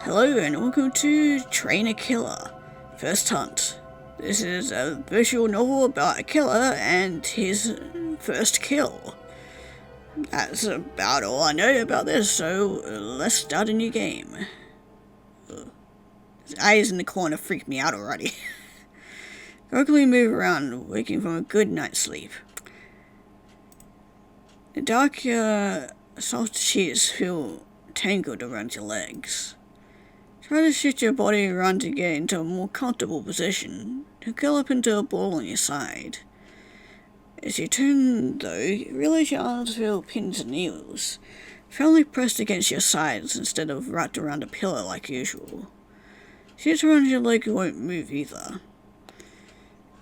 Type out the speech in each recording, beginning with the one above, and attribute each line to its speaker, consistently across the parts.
Speaker 1: Hello and welcome to Train a Killer, First Hunt. This is a visual novel about a killer and his first kill. That's about all I know about this, so let's start a new game. His eyes in the corner freak me out already. Quickly move around, waking from a good night's sleep. The dark, soft sheets feel tangled around your legs. Try to shift your body around to get into a more comfortable position, to curl up into a ball on your side. As you turn, though, you realize your arms feel pins and needles, firmly pressed against your sides instead of wrapped around a pillow like usual. Sheets around your leg won't move either.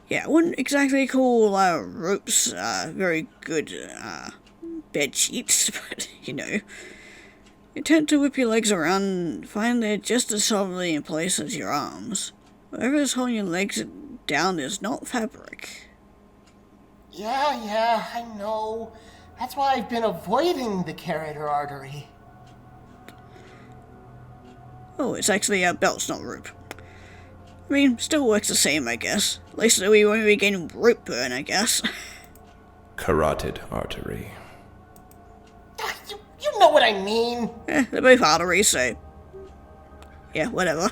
Speaker 1: Yeah, I wouldn't exactly call ropes very good bed sheets, but you know. You attempt to whip your legs around and find they're just as solidly in place as your arms. Whatever is holding your legs down is not fabric.
Speaker 2: Yeah, I know. That's why I've been avoiding the carotid artery.
Speaker 1: Oh, it's actually a belt, not rope. I mean, still works the same, I guess. At least we won't be getting rope burn, I guess.
Speaker 3: Carotid artery.
Speaker 2: You know what I mean.
Speaker 1: They're both arteries, so... yeah, whatever.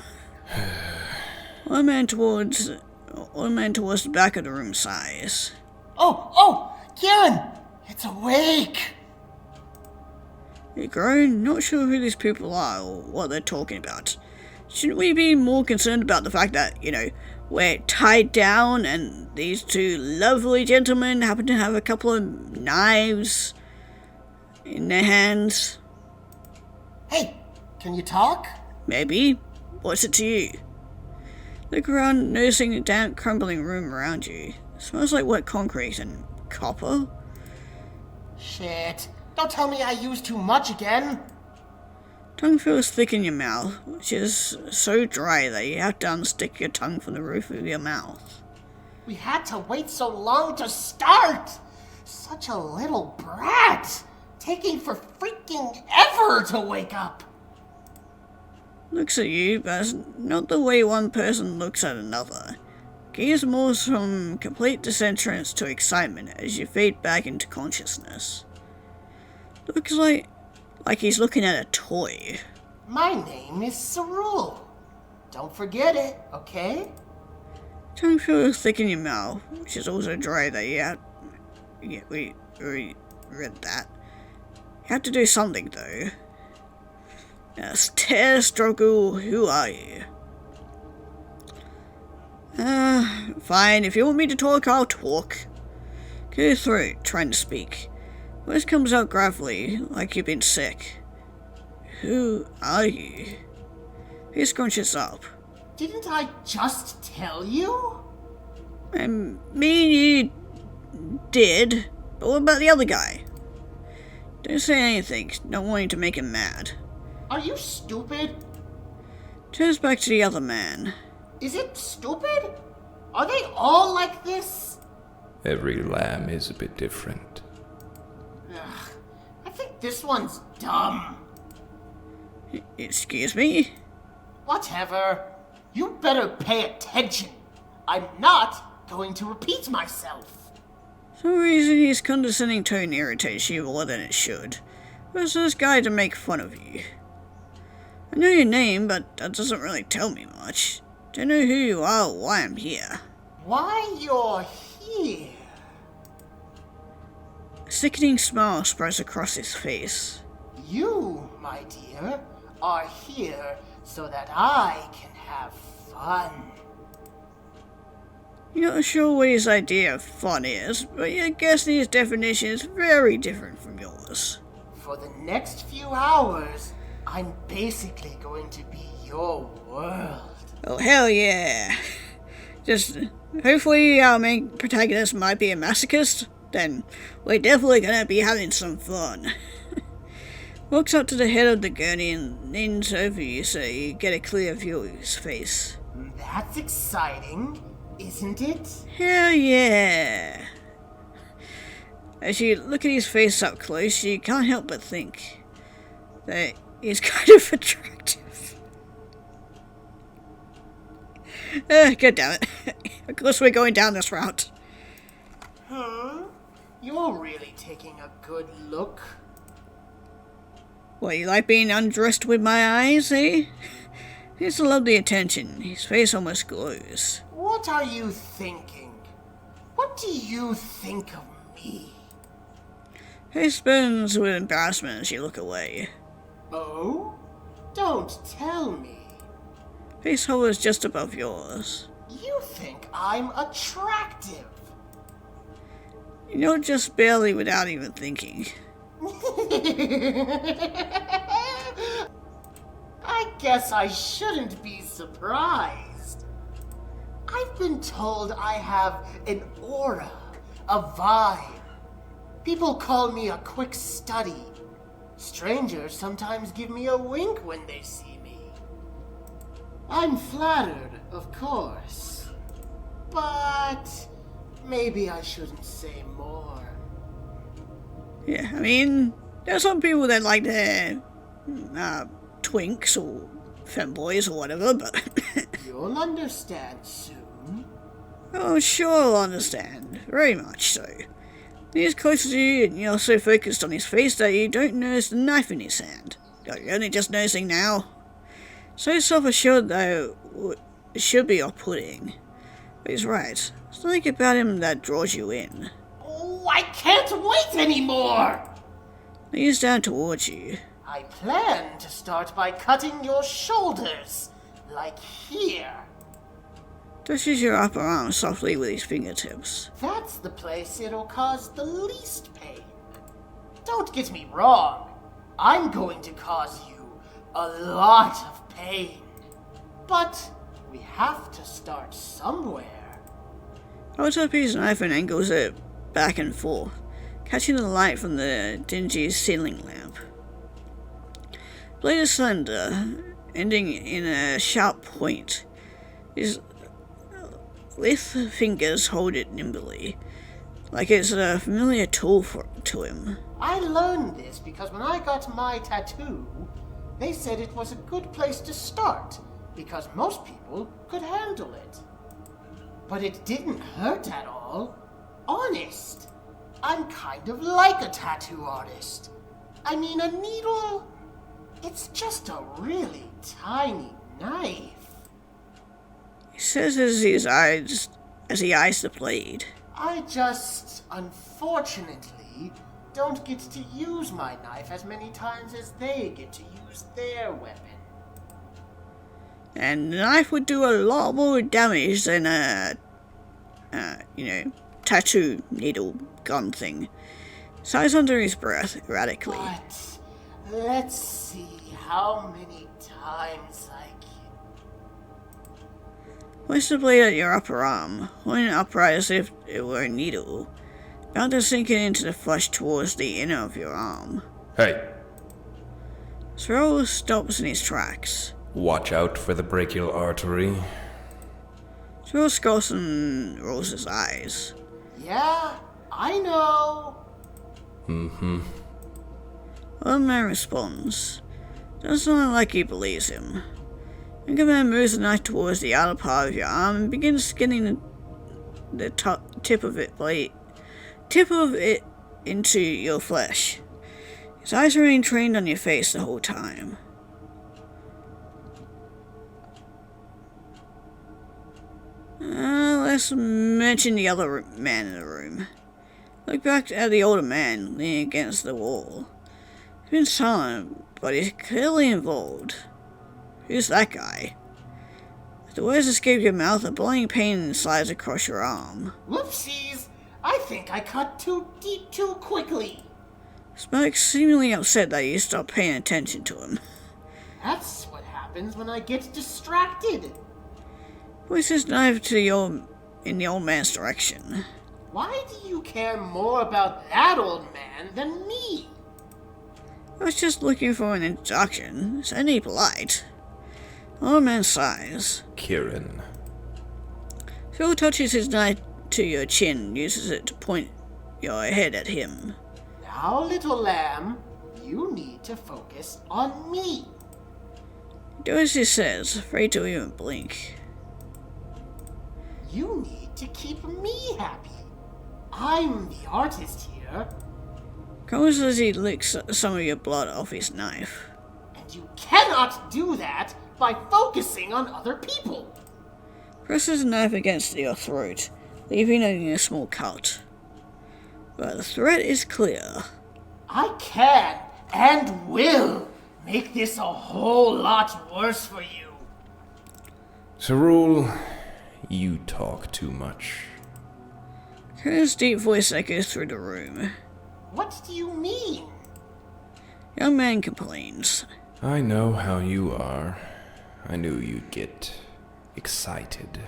Speaker 1: One man towards the back of the room sighs.
Speaker 2: Oh, Kieran! It's awake!
Speaker 1: You groan, not sure who these people are or what they're talking about. Shouldn't we be more concerned about the fact that, we're tied down and these two lovely gentlemen happen to have a couple of knives in their hands?
Speaker 2: Hey, can you talk?
Speaker 1: Maybe. What's it to you? Look around, noticing the damp, crumbling room around you. It smells like wet concrete and copper.
Speaker 2: Shit. Don't tell me I used too much again.
Speaker 1: Tongue feels thick in your mouth, which is so dry that you have to unstick your tongue from the roof of your mouth.
Speaker 2: We had to wait so long to start! Such a little brat! Taking for freaking ever to wake up!
Speaker 1: Looks at you, but it's not the way one person looks at another. Gears moves from complete disentrance to excitement as you fade back into consciousness. Looks like he's looking at a toy.
Speaker 2: My name is Cerule. Don't forget it, okay?
Speaker 1: Tongue feels thick in your mouth, which is also dry that you have... yeah, we read that. You have to do something, though. Stare, struggle, who are you? Fine, if you want me to talk, I'll talk. Clear your throat, trying to speak. Voice comes out gravelly, like you've been sick. Who are you? He scrunches up.
Speaker 2: Didn't I just tell you?
Speaker 1: I mean, you did, but what about the other guy? Don't say anything, not wanting to make him mad.
Speaker 2: Are you stupid?
Speaker 1: Turns back to the other man.
Speaker 2: Is it stupid? Are they all like this?
Speaker 3: Every lamb is a bit different.
Speaker 2: Ugh, I think this one's dumb.
Speaker 1: Excuse me?
Speaker 2: Whatever. You better pay attention. I'm not going to repeat myself.
Speaker 1: For some reason, his condescending tone irritates you more than it should. Where's this guy to make fun of you? I know your name, but that doesn't really tell me much. Don't know who you are or why I'm here.
Speaker 2: Why you're here?
Speaker 1: A sickening smile spreads across his face.
Speaker 2: You, my dear, are here so that I can have fun.
Speaker 1: You're not sure what his idea of fun is, but you're guessing his definition is very different from yours.
Speaker 2: For the next few hours, I'm basically going to be your world.
Speaker 1: Oh, hell yeah. Just, hopefully our main protagonist might be a masochist, then we're definitely gonna be having some fun. Walks up to the head of the gurney and leans over you so you get a clear view of his face.
Speaker 2: That's exciting, isn't it?
Speaker 1: Hell yeah. As you look at his face up close, you can't help but think that he's kind of attractive. God damn it. Of course we're going down this route.
Speaker 2: You're really taking a good look.
Speaker 1: What, you like being undressed with my eyes, eh? He's loved the attention. His face almost glows.
Speaker 2: What are you thinking? What do you think of me?
Speaker 1: Face burns with embarrassment as you look away.
Speaker 2: Oh? Don't tell me.
Speaker 1: Face hovers just above yours.
Speaker 2: You think I'm attractive?
Speaker 1: You know, just barely without even thinking.
Speaker 2: I guess I shouldn't be surprised. I've been told I have an aura, a vibe. People call me a quick study. Strangers sometimes give me a wink when they see me. I'm flattered, of course. But maybe I shouldn't say more.
Speaker 1: Yeah, I mean, there's some people that like their twinks or femboys or whatever, but
Speaker 2: You'll understand soon.
Speaker 1: oh, sure I'll understand. Very much so. He's closer to you and you're so focused on his face that you don't notice the knife in his hand. You're only just noticing now. So self-assured though, it should be off-putting. But he's right. Something about him that draws you in.
Speaker 2: Oh, I can't wait anymore!
Speaker 1: He's down towards you.
Speaker 2: I plan to start by cutting your shoulders, like here.
Speaker 1: Touches your upper arm softly with his fingertips.
Speaker 2: That's the place it'll cause the least pain. Don't get me wrong. I'm going to cause you a lot of pain. But we have to start somewhere.
Speaker 1: Holds up his knife and angles it back and forth, catching the light from the dingy ceiling lamp. Blade is slender, ending in a sharp point. His lithe fingers hold it nimbly, like it's a familiar tool to him.
Speaker 2: I learned this because when I got my tattoo, they said it was a good place to start because most people could handle it. But it didn't hurt at all. Honest. I'm kind of like a tattoo artist. I mean, a needle, it's just a really tiny knife.
Speaker 1: He says as he eyes the blade.
Speaker 2: I just, unfortunately, don't get to use my knife as many times as they get to use their weapon.
Speaker 1: And the knife would do a lot more damage than a, tattoo needle gun thing. Sighs under his breath erratically.
Speaker 2: But let's see how many times I can.
Speaker 1: Place the blade at your upper arm, holding it upright as if it were a needle, bound to sink it into the flesh towards the inner of your arm.
Speaker 3: Hey,
Speaker 1: Sorrel stops in his tracks.
Speaker 3: watch out for the brachial artery.
Speaker 1: Sorrel scolds and rolls his eyes.
Speaker 2: Yeah, I know.
Speaker 1: Old man responds. Doesn't look like he believes him. Younger man moves the knife towards the outer part of your arm and begins skinning the tip of it into your flesh. His eyes remain trained on your face the whole time. Let's mention the other man in the room. Look back at the older man leaning against the wall. He's been silent, but he's clearly involved. Who's that guy? As the words escape your mouth, a blinding pain slides across your arm.
Speaker 2: Whoopsies! I think I cut too deep too quickly.
Speaker 1: Smoke's seemingly upset that you stop paying attention to him.
Speaker 2: That's what happens when I get distracted.
Speaker 1: Points his knife in the old man's direction.
Speaker 2: Why do you care more about that old man than me?
Speaker 1: I was just looking for an introduction. It's only polite. Old man sighs.
Speaker 3: Kieran.
Speaker 1: Phil touches his knife to your chin and uses it to point your head at him.
Speaker 2: Now, little lamb, you need to focus on me.
Speaker 1: Do as he says, afraid to even blink.
Speaker 2: You need to keep me happy. I'm the artist here.
Speaker 1: Cole says he licks some of your blood off his knife.
Speaker 2: And you cannot do that by focusing on other people.
Speaker 1: Presses the knife against your throat, leaving only a small cut. But the threat is clear.
Speaker 2: I can and will make this a whole lot worse for you.
Speaker 3: Cerule, you talk too much.
Speaker 1: Kieran's deep voice echoes through the room.
Speaker 2: What do you mean?
Speaker 1: Young man complains.
Speaker 3: I know how you are. I knew you'd get excited.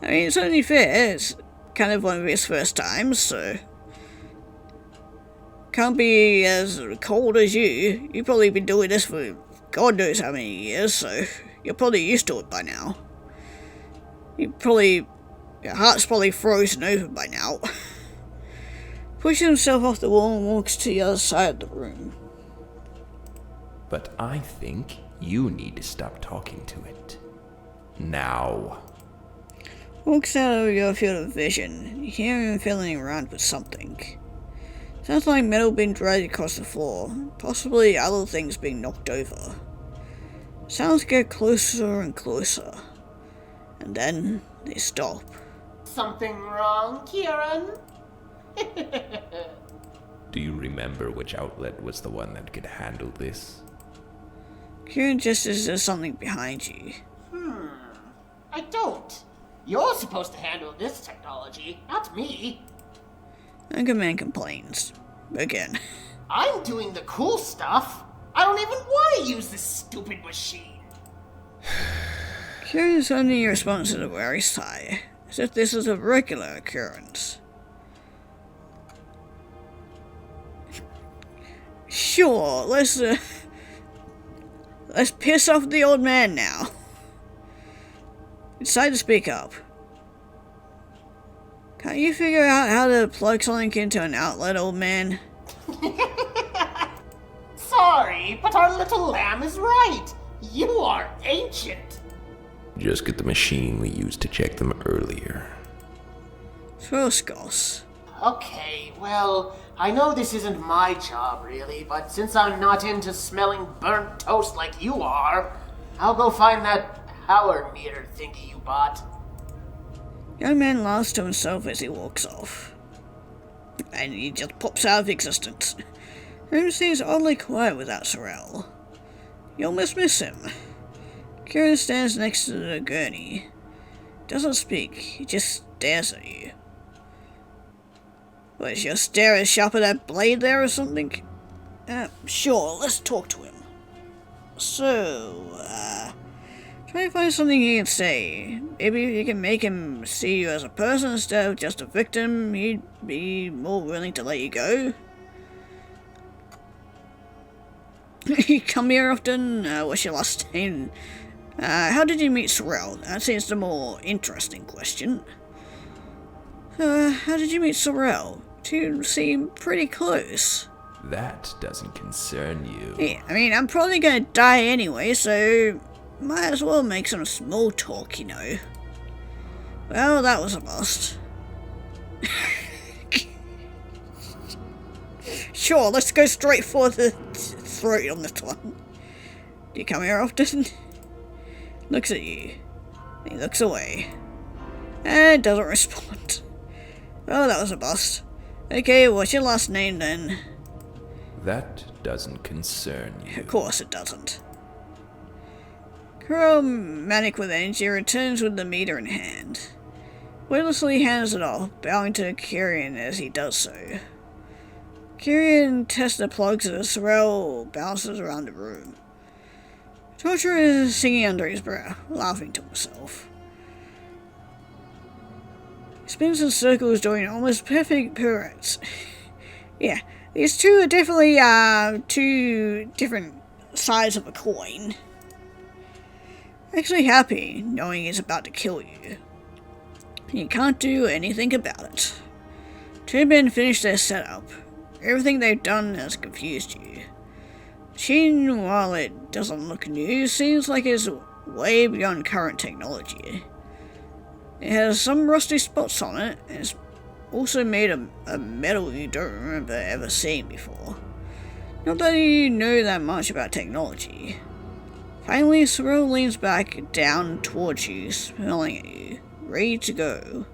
Speaker 1: I mean, it's only fair. It's kind of one of his first times, so... Can't be as cold as you. You've probably been doing this for God knows how many years, so you're probably used to it by now. Your heart's probably frozen over by now. Pushes himself off the wall and walks to the other side of the room.
Speaker 3: But I think you need to stop talking to it. Now.
Speaker 1: Walks out of your field of vision. You hear him fiddling around with something. Sounds like metal being dragged across the floor, possibly other things being knocked over. Sounds get closer and closer, and then they stop.
Speaker 2: Something wrong, Kieran?
Speaker 3: Do you remember which outlet was the one that could handle this?
Speaker 1: Kieran gestures to something behind you.
Speaker 2: I don't. You're supposed to handle this technology, not me.
Speaker 1: Younger man complains. Again.
Speaker 2: I'm doing the cool stuff. I don't even want to use this stupid machine.
Speaker 1: Kieran's only response to a weary sigh, as if this is a regular occurrence. Sure, let's piss off the old man now. Decide to speak up. Can't you figure out how to plug something into an outlet, old man?
Speaker 2: Sorry, but our little lamb is right. You are ancient.
Speaker 3: Just get the machine we used to check them earlier.
Speaker 1: Throskos.
Speaker 2: Okay, well, I know this isn't my job really, but since I'm not into smelling burnt toast like you are, I'll go find that power meter thingy you bought.
Speaker 1: Young man laughs to himself as he walks off. And he just pops out of existence. Room seems oddly quiet without Cerule. You almost miss him. Kieran stands next to the gurney. Doesn't speak, he just stares at you. What, is your stare as sharp as that blade there or something? Sure, let's talk to him. So, try to find something he can say. Maybe if you can make him see you as a person instead of just a victim, he'd be more willing to let you go. You come here often? What's your last name? How did you meet Cerule? That seems the more interesting question. How did you meet Cerule? You seem pretty close.
Speaker 3: That doesn't concern you.
Speaker 1: Yeah, I mean, I'm probably gonna die anyway, so might as well make some small talk, you know. Well, that was a bust. Sure, let's go straight for the throat on this one. Do you come here often? Looks at you. He looks away. And doesn't respond. Well, that was a bust. Okay, what's your last name then?
Speaker 3: That doesn't concern you.
Speaker 1: Of course it doesn't. Cerule, manic with energy, returns with the meter in hand. Weightlessly hands it off, bowing to Kieran as he does so. Kieran tests the plugs as Cerule bounces around the room. Torture is singing under his breath, laughing to himself. He spins in circles doing almost perfect pirouettes. Yeah, these two are definitely two different sides of a coin. Actually happy, knowing he's about to kill you. You can't do anything about it. Two men finished their setup. Everything they've done has confused you. Machine, while it doesn't look new, seems like it's way beyond current technology. It has some rusty spots on it, and it's also made of a metal you don't remember ever seeing before. Not that you know that much about technology. Finally, Sorrel leans back down towards you, smiling at you, ready to go.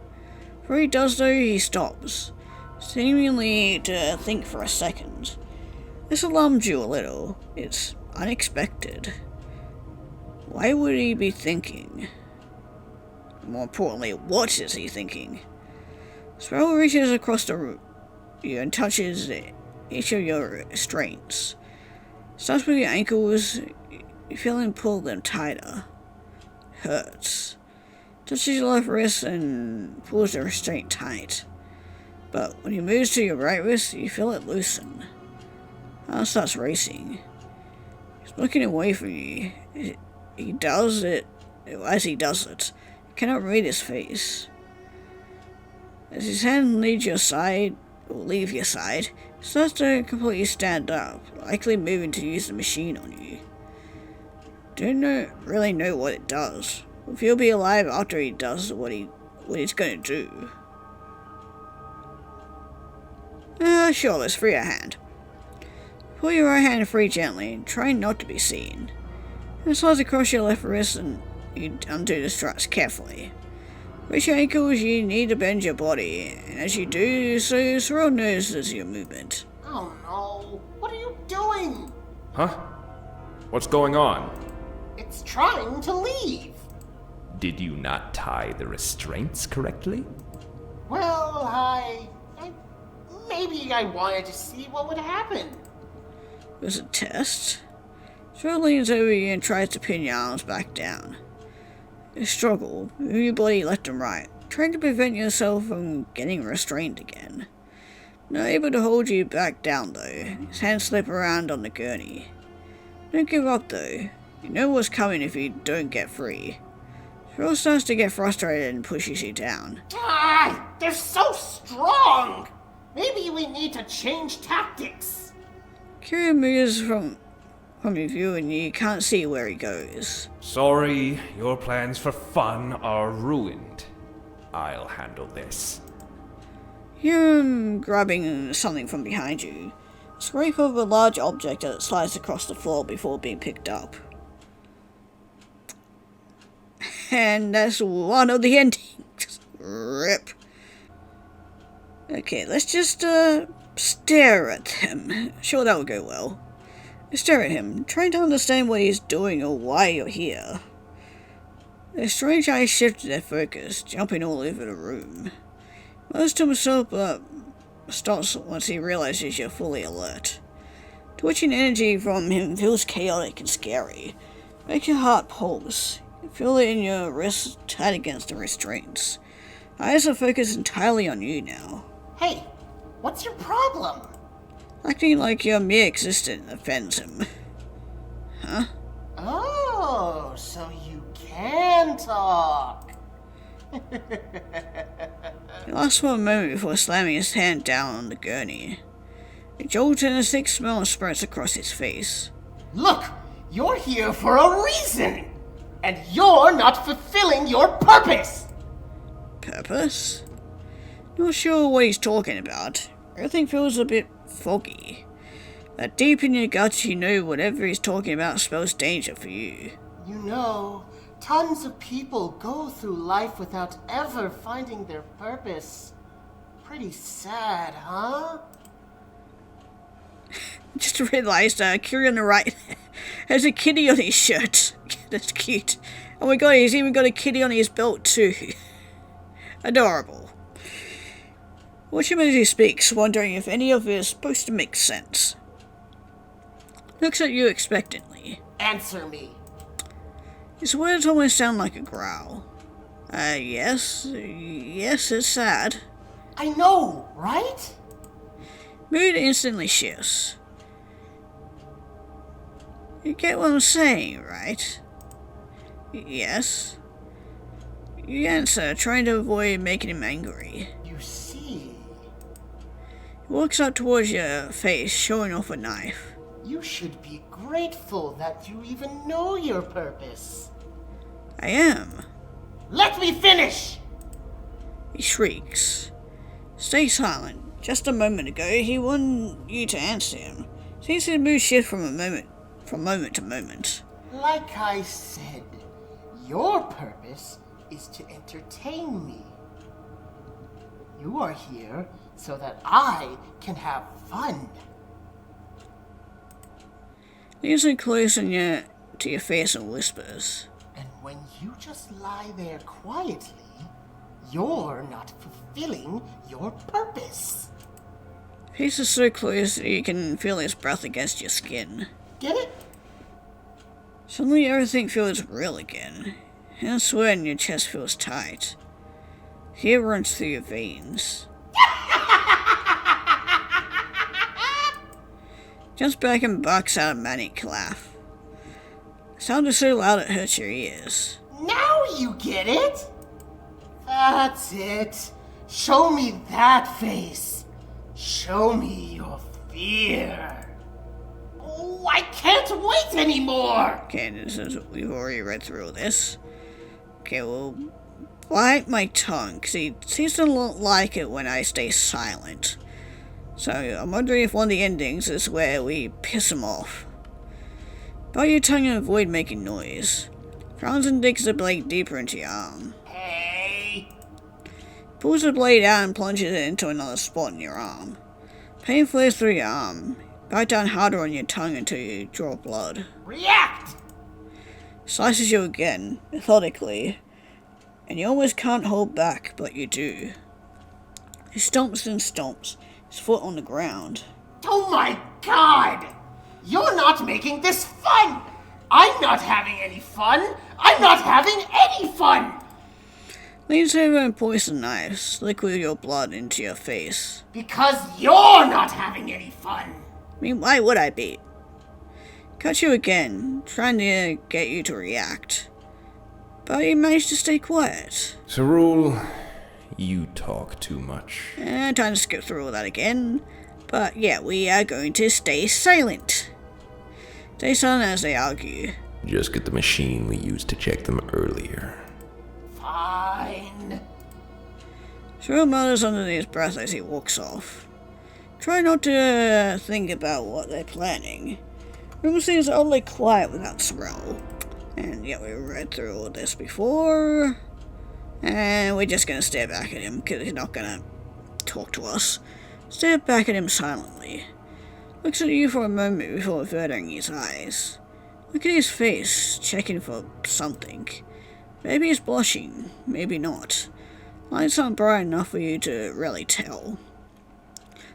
Speaker 1: Before he does though, he stops, seemingly to think for a second. This alarms you a little. It's unexpected. Why would he be thinking? More importantly, what is he thinking? Sorrel reaches across the room and touches each of your restraints. Starts with your ankles. You feel him pull them tighter. Hurts. Touches your left wrist and pulls the restraint tight. But when he moves to your right wrist, you feel it loosen. Heart starts racing. He's looking away from you. He does it. As he does it, you cannot read his face. As his hand leaves your side, he starts to completely stand up, likely moving to use the machine on you. Don't really know what it does. If he'll be alive after he does what he's gonna do. Sure, let's free your hand. Pull your right hand free gently, trying not to be seen. And slides across your left wrist and you undo the straps carefully. With your ankles, you need to bend your body, and as you do so, Sorrel notices your movement.
Speaker 2: Oh no, what are you doing?
Speaker 3: Huh? What's going on?
Speaker 2: It's trying to leave.
Speaker 3: Did you not tie the restraints correctly?
Speaker 2: Well, maybe I wanted to see what would happen.
Speaker 1: It was a test. Sorrel leans over you and tries to pin your arms back down. You struggle, move your body left and right, trying to prevent yourself from getting restrained again. Not able to hold you back down though, his hands slip around on the gurney. Don't give up though, you know what's coming if you don't get free. Sorrel starts to get frustrated and pushes you down.
Speaker 2: Ah, they're so strong! Maybe we need to change tactics.
Speaker 1: Kiryu moves from your view and you can't see where he goes.
Speaker 4: Sorry, your plans for fun are ruined. I'll handle this.
Speaker 1: You hear him grabbing something from behind you. A scrape of a large object that slides across the floor before being picked up. And that's one of the endings. Rip. Okay, let's just stare at him. Sure, that will go well. Stare at him, trying to understand what he's doing or why you're here. Their strange eyes shifted their focus, jumping all over the room. Mutters to himself, but stops once he realizes you're fully alert. Twitching energy from him feels chaotic and scary. Make your heart pulse. You feel it in your wrists tight against the restraints. Eyes are focused entirely on you now.
Speaker 2: Hey, what's your problem?
Speaker 1: Acting like your mere existence offends him. Huh?
Speaker 2: Oh, so you can talk.
Speaker 1: He lasts for a moment before slamming his hand down on the gurney. A jolt and a thick smell spreads across his face.
Speaker 2: Look, you're here for a reason, and you're not fulfilling your purpose.
Speaker 1: Purpose? Not sure what he's talking about. Everything feels a bit foggy. That deep in your guts you know whatever he's talking about spells danger for you.
Speaker 2: You know, tons of people go through life without ever finding their purpose. Pretty sad, huh?
Speaker 1: Just realized Kiryu on the right has a kitty on his shirt. That's cute. Oh my god, he's even got a kitty on his belt too. Adorable. Watch him as he speaks, wondering if any of it is supposed to make sense. Looks at you expectantly.
Speaker 2: Answer me.
Speaker 1: His words almost sound like a growl. Yes, it's sad.
Speaker 2: I know, right?
Speaker 1: Mood instantly shifts. You get what I'm saying, right? Yes. You answer, trying to avoid making him angry.
Speaker 2: You see,
Speaker 1: He walks up towards your face, showing off a knife.
Speaker 2: you should be grateful that you even know your purpose.
Speaker 1: I am.
Speaker 2: Let me finish!
Speaker 1: He shrieks. Stay silent. Just a moment ago, he wanted you to answer him. Seems his mood shift from moment to moment.
Speaker 2: Like I said, your purpose is to entertain me. You are here so that I can have fun.
Speaker 1: Leans in close to your face and whispers.
Speaker 2: And when you just lie there quietly, you're not fulfilling your purpose.
Speaker 1: Face is so close that you can feel his breath against your skin.
Speaker 2: Get it?
Speaker 1: Suddenly everything feels real again, and a sweat in your chest feels tight. Fear runs through your veins. Jumps back and barks out a manic laugh. The sound is so loud it hurts your ears.
Speaker 2: Now you get it? That's it. Show me that face. Show me your fear. Oh, I can't wait anymore!
Speaker 1: Okay, we've already read through all this. Okay, well, bite my tongue, because he seems to like it when I stay silent. So, I'm wondering if one of the endings is where we piss him off. Bite your tongue and avoid making noise. Frowns and digs the blade deeper into your arm.
Speaker 2: Hey!
Speaker 1: Pulls the blade out and plunges it into another spot in your arm. Pain flares through your arm. Bite down harder on your tongue until you draw blood.
Speaker 2: React!
Speaker 1: Slices you again, methodically, and you almost can't hold back, but you do. He stomps and stomps, his foot on the ground.
Speaker 2: Oh my god! You're not making this fun! I'm not having any fun! I'm not having any fun!
Speaker 1: Leans over and pours the knife, liquid your blood into your face.
Speaker 2: Because you're not having any fun!
Speaker 1: I mean, why would I be? Cut you again, trying to get you to react. But he managed to stay quiet.
Speaker 3: Cerule, you talk too much.
Speaker 1: And trying to skip through all that again. But yeah, we are going to stay silent. Stay silent as they argue.
Speaker 3: Just get the machine we used to check them earlier.
Speaker 2: Fine.
Speaker 1: Cerule mutters under his breath as he walks off. Try not to think about what they're planning. Room seems oddly quiet without Cerule. And yeah, we read through all this before. And we're just gonna stare back at him because he's not gonna talk to us. Stare back at him silently. Looks at you for a moment before averting his eyes. Look at his face, checking for something. Maybe he's blushing, maybe not. Lights aren't bright enough for you to really tell.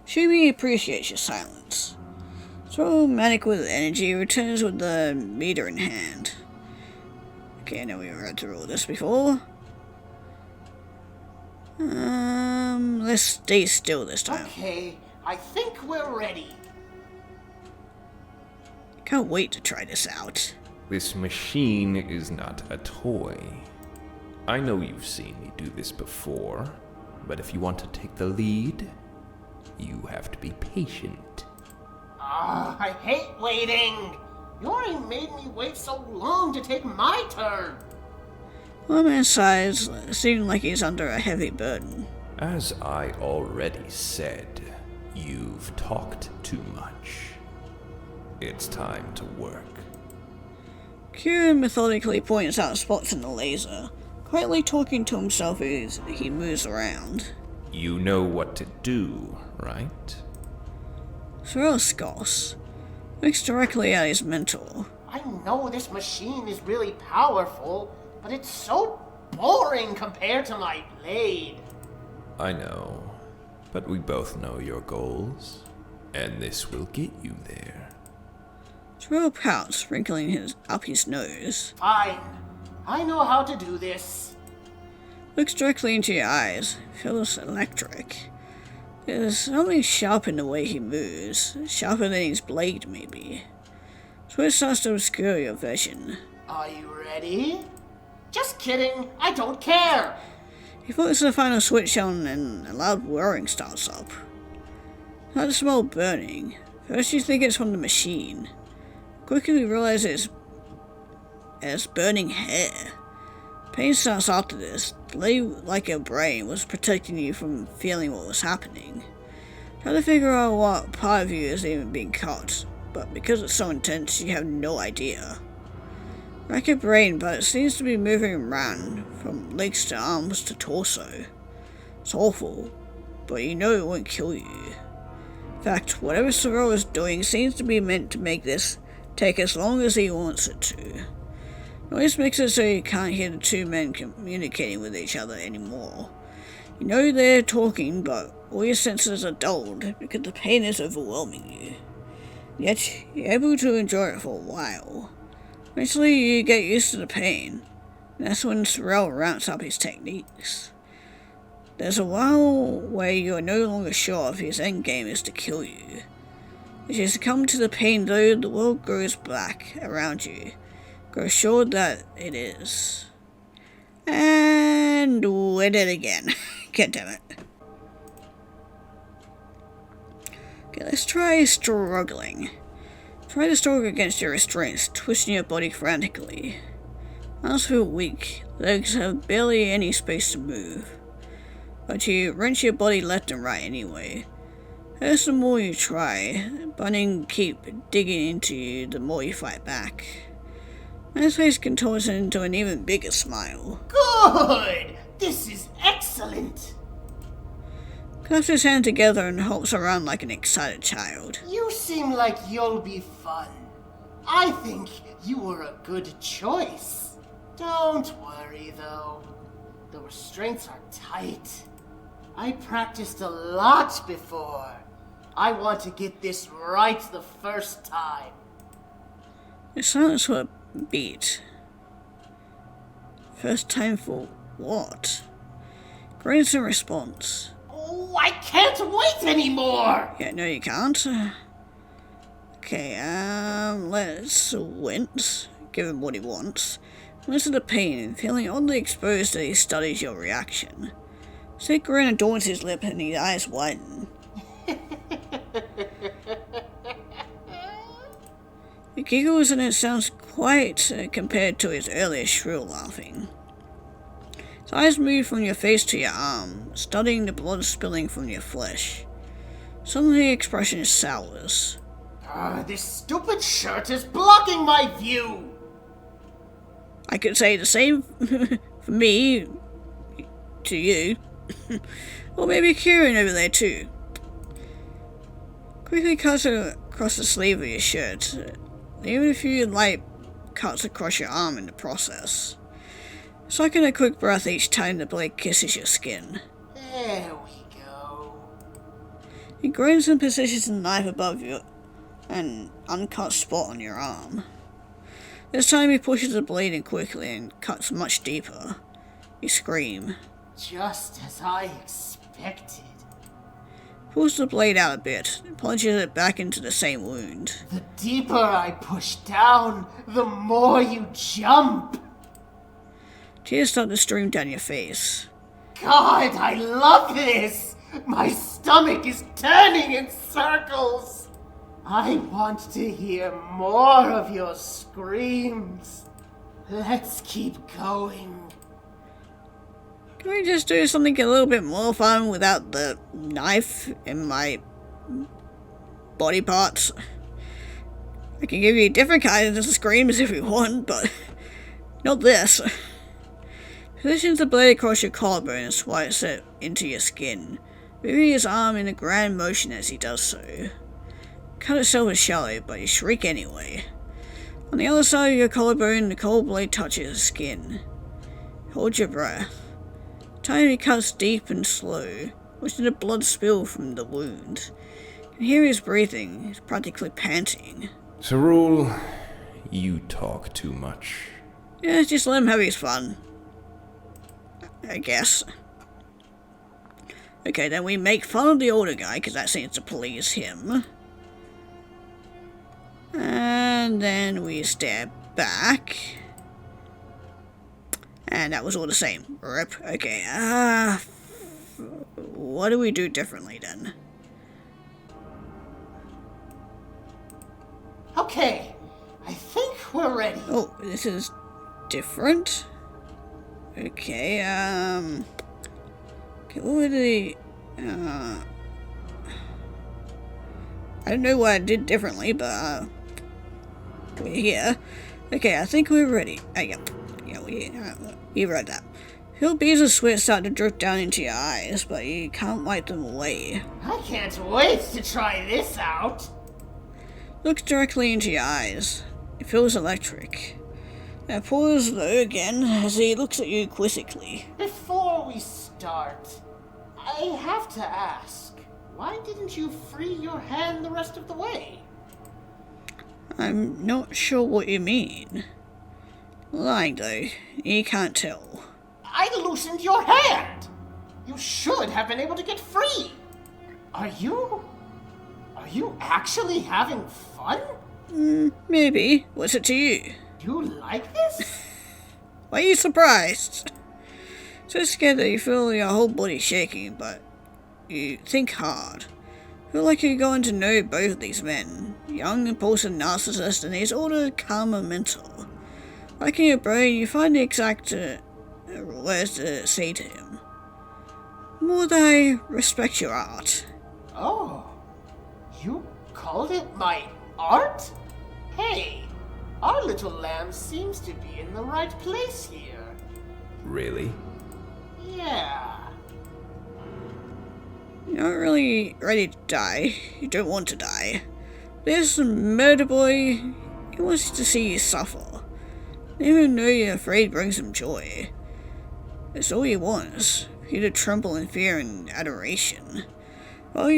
Speaker 1: Shumi appreciates your silence. So manic with energy returns with the meter in hand. Okay, I know we read through all this before. Let's stay still this time.
Speaker 2: Okay, I think we're ready.
Speaker 1: Can't wait to try this out.
Speaker 4: This machine is not a toy. I know you've seen me do this before, but if you want to take the lead, you have to be patient.
Speaker 2: I hate waiting. You already made me wait so long to take my turn.
Speaker 1: One man sighs, seeming like he's under a heavy burden.
Speaker 3: As I already said, you've talked too much. It's time to work.
Speaker 1: Kieran methodically points out spots in the laser, quietly talking to himself as he moves around.
Speaker 3: You know what to do, right?
Speaker 1: Cerule scoffs, looks directly at his mentor.
Speaker 2: I know this machine is really powerful, but it's so boring compared to my blade.
Speaker 3: I know, but we both know your goals, and this will get you there.
Speaker 1: Cerule pouts, wrinkling up his nose.
Speaker 2: Fine. I know how to do this.
Speaker 1: Looks directly into your eyes, feels electric. There's something sharp in the way he moves, sharper than his blade maybe. So it starts to obscure your vision.
Speaker 2: Are you ready? Just kidding. I don't care.
Speaker 1: He flicks the final switch on and a loud whirring starts up. Not the smell burning. First you think it's from the machine. Quickly realize it's burning hair. Pain starts after this, Lay like your brain was protecting you from feeling what was happening. Try to figure out what part of you is even being cut, but because it's so intense, you have no idea. Rack your brain, but it seems to be moving around, from legs to arms to torso. It's awful, but you know it won't kill you. In fact, whatever Sorrel is doing seems to be meant to make this take as long as he wants it to. Noise makes it so you can't hear the two men communicating with each other anymore. You know they're talking, but all your senses are dulled because the pain is overwhelming you. Yet, you're able to enjoy it for a while. Eventually, you get used to the pain, and that's when Sorrel ramps up his techniques. There's a while where you're no longer sure if his endgame is to kill you. As you succumb to the pain, though, the world grows black around you. Grow sure that it is. And we did it again. God damn it. Okay, let's try struggling. Try to struggle against your restraints, twisting your body frantically. Arms feel weak, legs have barely any space to move. But you wrench your body left and right anyway. As the more you try, Bunning keep digging into you, the more you fight back. His face contorts into an even bigger smile.
Speaker 2: Good! This is excellent!
Speaker 1: Claps his hand together and hops around like an excited child.
Speaker 2: You seem like you'll be fun. I think you were a good choice. Don't worry, though. The restraints are tight. I practiced a lot before. I want to get this right the first time.
Speaker 1: The silence for a beat. First time for what? Grins in response.
Speaker 2: Oh, I can't wait anymore!
Speaker 1: Yeah, no you can't. Okay, let's wince. Give him what he wants. Wince at the pain, feeling oddly exposed as he studies your reaction. Sick grin adorns his lip and his eyes widen. He giggles and it sounds quiet compared to his earlier shrill laughing. His eyes move from your face to your arm, studying the blood spilling from your flesh. Suddenly the expression sours.
Speaker 2: This stupid shirt is blocking my view!
Speaker 1: I could say the same for me, to you. Or maybe Kieran over there too. Quickly cuts across the sleeve of your shirt, even a few light cuts across your arm in the process. Sucking a quick breath each time the blade kisses your skin.
Speaker 2: There we go.
Speaker 1: He grins and positions the knife above you, an uncut spot on your arm. This time he pushes the blade in quickly and cuts much deeper. You scream.
Speaker 2: Just as I expected.
Speaker 1: Pulls the blade out a bit, and plunges it back into the same wound.
Speaker 2: The deeper I push down, the more you jump.
Speaker 1: Tears start to stream down your face.
Speaker 2: God, I love this! My stomach is turning in circles. I want to hear more of your screams. Let's keep going.
Speaker 1: Can we just do something a little bit more fun without the knife in my body parts? I can give you different kinds of screams if you want, but not this. Positions the blade across your collarbone and swipes it into your skin, moving his arm in a grand motion as he does so. Cut itself is shallow, but you shriek anyway. On the other side of your collarbone, the cold blade touches the skin. Hold your breath. Tiny cuts deep and slow, watching the blood spill from the wound. You can hear his breathing, he's practically panting.
Speaker 4: Sorrel, you talk too much.
Speaker 1: Yeah, just let him have his fun. I guess. Okay, then we make fun of the older guy, because that seems to please him. And then we stare back. And that was all the same. Rip. Okay, what do we do differently then?
Speaker 2: Okay, I think we're ready.
Speaker 1: Oh, this is different? Okay, okay, what were the, I don't know what I did differently, but, we're here. Okay, I think we're ready. Yeah, you read that. Feel beads of sweat start to drip down into your eyes, but you can't wipe them away.
Speaker 2: I can't wait to try this out.
Speaker 1: Look directly into your eyes. It feels electric. Now pause though again as he looks at you quizzically.
Speaker 2: Before we start, I have to ask, why didn't you free your hand the rest of the way?
Speaker 1: I'm not sure what you mean. Lying though, you can't tell.
Speaker 2: I loosened your hand! You should have been able to get free! Are you actually having fun?
Speaker 1: Maybe. What's it to you?
Speaker 2: You like this?
Speaker 1: Why are you surprised? So scared that you feel your whole body shaking, but you think hard. Feel like you're going to know both of these men. Young, impulsive narcissist and his older, calmer mentor. Like in your brain, you find the exact words to say to him. More than I respect your art.
Speaker 2: Oh, you called it my art? Hey, our little lamb seems to be in the right place here.
Speaker 4: Really?
Speaker 2: Yeah.
Speaker 1: You're not really ready to die. You don't want to die. This murder boy, he wants to see you suffer. Even though you're afraid brings him joy. It's all he wants, for you to tremble in fear and adoration. Well,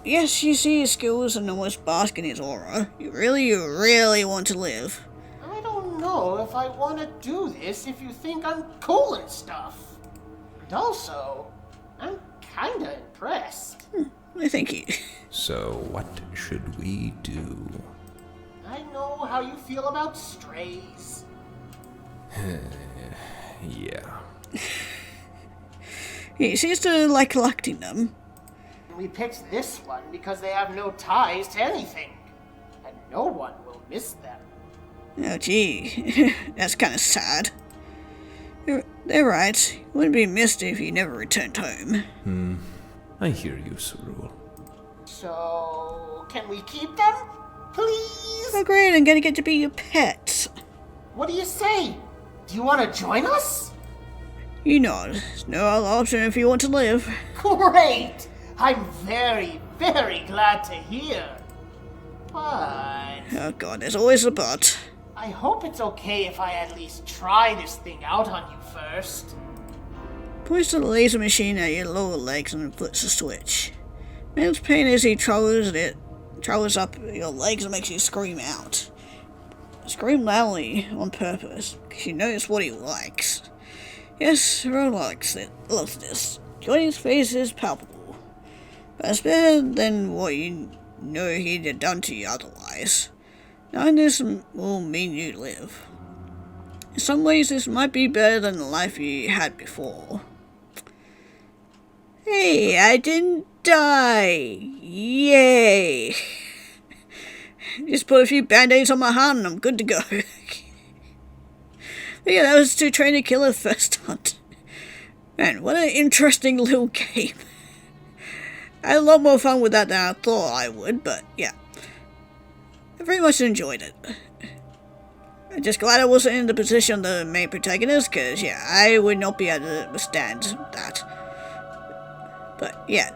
Speaker 1: yes, you see his skills and almost bask in his aura. You really want to live.
Speaker 2: I don't know if I want to do this if you think I'm cool and stuff. And also, I'm kinda impressed.
Speaker 1: I think you.
Speaker 4: So, what should we do?
Speaker 2: I know how you feel about strays.
Speaker 4: Yeah.
Speaker 1: He seems to like collecting them.
Speaker 2: We picked this one because they have no ties to anything, and no one will miss them.
Speaker 1: Oh gee, that's kinda sad. They're right. Wouldn't be missed if you never returned home.
Speaker 4: I hear you, Sarul.
Speaker 2: So, can we keep them? Please?
Speaker 1: Oh great, I'm gonna get to be your pet.
Speaker 2: What do you say? Do you want to join us?
Speaker 1: You nod. There's no other option if you want to live.
Speaker 2: Great! I'm very, very glad to hear. But
Speaker 1: Oh god, there's always a but.
Speaker 2: I hope it's okay if I at least try this thing out on you first.
Speaker 1: Points the laser machine at your lower legs and flips the switch. Man's pain as he travels up your legs and makes you scream out. Scream loudly on purpose, because you notice what he likes. Yes, Ron loves this. Johnny's face is palpable, but it's better than what you know he'd have done to you otherwise. Knowing this will mean you live. In some ways, this might be better than the life you had before. Hey, I didn't die! Yay! Just put a few band-aids on my hand and I'm good to go. But yeah, that was to train to kill a first hunt. Man, what an interesting little game. I had a lot more fun with that than I thought I would, but yeah. I very much enjoyed it. I'm just glad I wasn't in the position of the main protagonist, because yeah, I would not be able to withstand that. But yeah,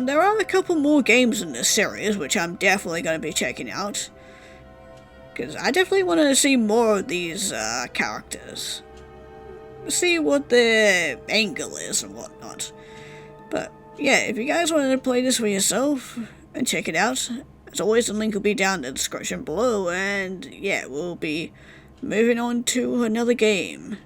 Speaker 1: there are a couple more games in this series, which I'm definitely going to be checking out. Because I definitely want to see more of these characters. See what their angle is and whatnot. But yeah, if you guys wanted to play this for yourself and check it out, as always the link will be down in the description below. And yeah, we'll be moving on to another game.